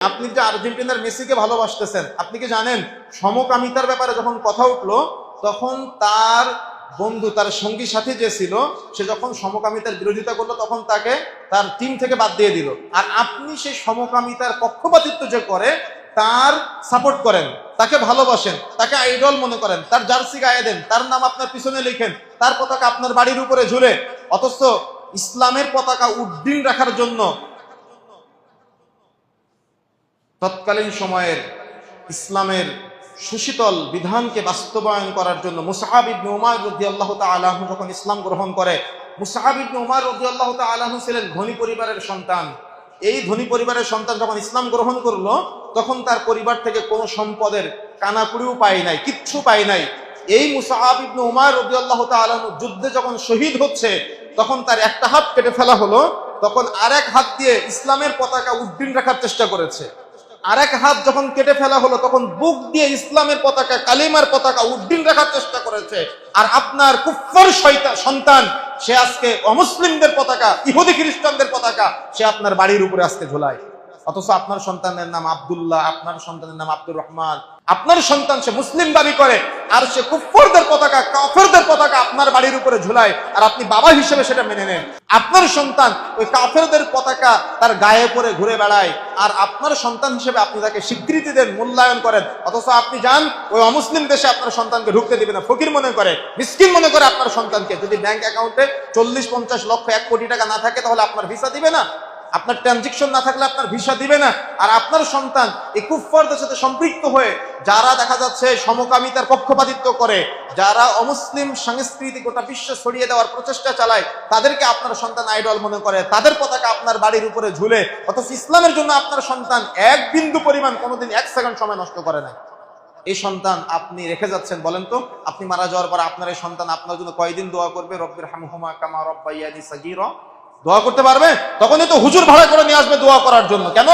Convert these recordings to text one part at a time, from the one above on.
আপনি যে আর্জেন্টিনার মেসিকে ভালোবাসতেছেন, আপনি কি জানেন সমকামিতার ব্যাপারে যখন কথা উঠলো তখন তার বন্ধু, তার সঙ্গী সাথী যে ছিল, সে যখন সমকামিতার বিরোধিতা করলো তখন তাকে তার টিম থেকে বাদ দিয়ে দিল। আর আপনি সেই সমকামিতার পক্ষপাতিত্ব যে করে তার সাপোর্ট করেন, তাকে ভালোবাসেন, তাকে আইডল মনে করেন, তার জার্সি গায়ে দেন, তার নাম আপনার পিছনে লিখেন, তার পতাকা আপনার বাড়ির উপরে ঝুলে, অথচ ইসলামের পতাকা উড্ডীন রাখার জন্য তৎকালীন সময়ের ইসলামের সুশীতল বিধানকে বাস্তবায়ন করার জন্য মুসআব ইবনে উমার রাদিয়াল্লাহু তাআলা আনহু যখন ইসলাম গ্রহণ করে, মুসআব ইবনে উমার রাদিয়াল্লাহু তাআলা আনহু ছিলেন ধনী পরিবারের সন্তান। এই ধনী পরিবারের সন্তান যখন ইসলাম গ্রহণ করলো তখন তার পরিবার থেকে কোনো সম্পদের কানাকুড়িও পায় নাই, কিচ্ছু পায় নাই। এই মুসআব ইবনে উমার রাদিয়াল্লাহু তাআলা আনহু যুদ্ধে যখন শহীদ হচ্ছে তখন তার একটা হাত কেটে ফেলা হলো, তখন আরেক হাত দিয়ে ইসলামের পতাকা উড্ডীন রাখার চেষ্টা করেছে। আরেক হাত যখন কেটে ফেলা হলো তখন বুক দিয়ে ইসলামের পতাকা, কালিমার পতাকা উড্ডীন রাখার চেষ্টা করেছে। আর আপনার কুফর সন্তান সে আজকে অমুসলিমদের পতাকা, ইহুদি খ্রিস্টানদের পতাকা সে আপনার বাড়ির উপরে আজকে ঝোলায়। অথচ আপনার সন্তানের নাম আব্দুল্লাহ, আপনার সন্তানের নাম আব্দুর রহমান, আপনার সন্তান সে মুসলিম দাবি করে আর সে কুফরদের পতাকা, কাফেরদের পতাকা আপনার বাড়ির উপরে ঝুলায়। আর আপনি বাবা হিসেবে সেটা মেনে নেন। আপনার সন্তান ওই কাফেরদের পতাকা তার গায়ে পরে ঘুরে বেড়ায় আর আপনার সন্তান হিসেবে আপনি তাকে স্বীকৃতি দেন, মূল্যায়ন করেন। অথচ আপনি যান ওই অমুসলিম দেশে আপনার সন্তানকে ঢুকতে দিবেন না, ফকির মনে করে, মিসকিন মনে করে আপনার সন্তানকে। যদি ব্যাংক অ্যাকাউন্টে 40-50 লক্ষ 1 কোটি টাকা না থাকে তাহলে আপনার ভিসা দিবে না, আপনার ট্রানজেকশন না থাকলে আপনার ভিসা দিবে না। আর আপনার সন্তান এই কুফফারদের সাথে সম্পৃক্ত হয়ে যারা দেখা যাচ্ছে সমকামিতার পক্ষপাতিত্ব করে, যারা অমুসলিম সংস্কৃতি গোটা বিশ্ব ছড়িয়ে দেওয়ার প্রচেষ্টা চালায়, তাদেরকে আপনার সন্তান আইডল মনে করে, তাদের পতাকা আপনার বাড়ির উপরে ঝুলে। অথচ ইসলামের জন্য আপনার সন্তান এক বিন্দু পরিমাণ কোনোদিন 1 সেকেন্ড সময় নষ্ট করে না। এই সন্তান আপনি রেখে যাচ্ছেন, বলেন তো আপনি মারা যাওয়ার পর আপনার এই সন্তান আপনার জন্য কয়দিন দোয়া করবে? রব্বির হামহুমা কামা রব্বায়ানি সাগীরা দোয়া করতে পারবে? তখনই তো হুজুর ভাড়া করে নিয়ে আসবে দোয়া করার জন্য। কেন?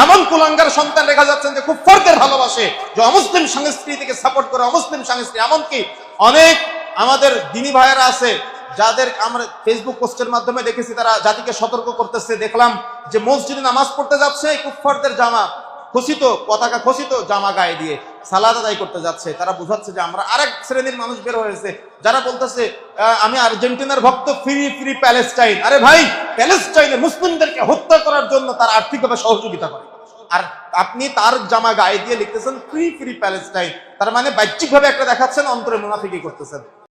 এমন কুলাঙ্গার সন্তান রেখা যাচ্ছেন যে কুফফারদের ভালোবাসে, যে অমুসলিম সংস্কৃতিকে সাপোর্ট করে, অমুসলিম সংস্কৃতি। এমনকি অনেক আমাদের দিনী ভাইয়েরা আছে যাদের আমরা ফেসবুক পোস্টের মাধ্যমে দেখেছি, তারা জাতিকে সতর্ক করতেছে। দেখলাম যে মসজিদে নামাজ পড়তে যাচ্ছে কুফফারদের জামা খচিত, পতাকা খচিত জামা গায়ে দিয়ে সালাত আদায় করতে যাচ্ছে। তারা বুঝাচ্ছে যে আমরা আরেক শ্রেণীর মানুষ বের হয়েছে যারা বলতেছে আমি আর্জেন্টিনার ভক্ত, ফ্রি ফ্রি প্যালেস্টাইন। আরে ভাই, প্যালেস্টাইনে মুসলিমদেরকে হত্যা করার জন্য তারা আর্থিকভাবে সহযোগিতা করে, আর আপনি তার জামা গায়ে দিয়ে লিখতেছেন ফ্রি ফ্রি প্যালেস্টাইন। তার মানে বাহ্যিকভাবে একটা দেখাচ্ছেন, অন্তরে মুনাফিকি করতেছেন।